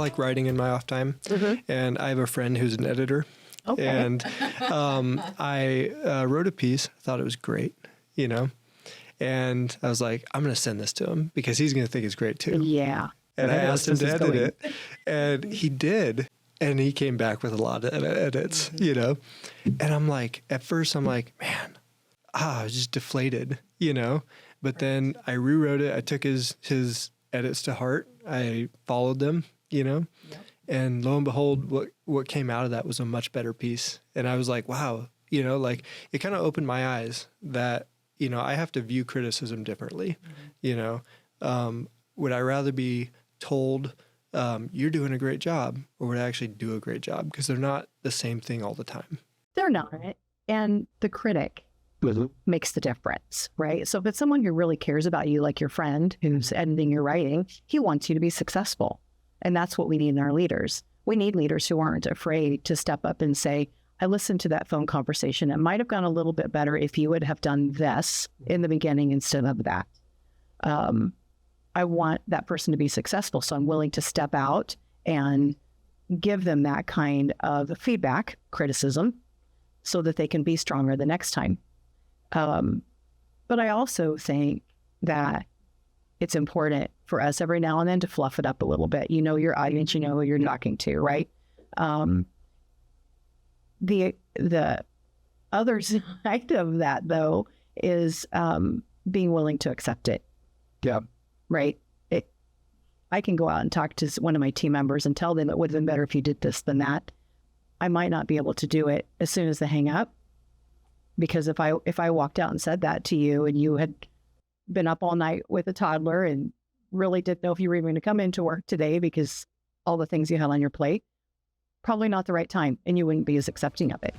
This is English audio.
like writing in my off time, and I have a friend who's an editor. Okay. And I wrote a piece, thought it was great, and I was like, I'm going to send this to him because he's going to think it's great too. Yeah. And I asked him to edit it, and he did. And he came back with a lot of edits, And I'm like, at first I'm like, man, I was just deflated, But then I rewrote it. I took his edits to heart. I followed them, Yep. And lo and behold, what came out of that was a much better piece. And I was like, wow, like it kind of opened my eyes that, I have to view criticism differently. Would I rather be told, you're doing a great job, or would I actually do a great job? Because they're not the same thing all the time. They're not. And the critic makes the difference, right? So if it's someone who really cares about you, like your friend who's editing your writing, he wants you to be successful. And that's what we need in our leaders. We need leaders who aren't afraid to step up and say, I listened to that phone conversation. It might have gone a little bit better if you would have done this in the beginning instead of that. I want that person to be successful. So I'm willing to step out and give them that kind of feedback, criticism, so that they can be stronger the next time. But I also think that it's important for us every now and then to fluff it up a little bit. You know your audience, you know who you're talking to, right? The other side of that, though, is being willing to accept it. Yeah. Right? I can go out and talk to one of my team members and tell them it would have been better if you did this than that. I might not be able to do it as soon as they hang up, because if I walked out and said that to you and you had been up all night with a toddler and really didn't know if you were even going to come into work today because all the things you had on your plate, probably not the right time, and you wouldn't be as accepting of it.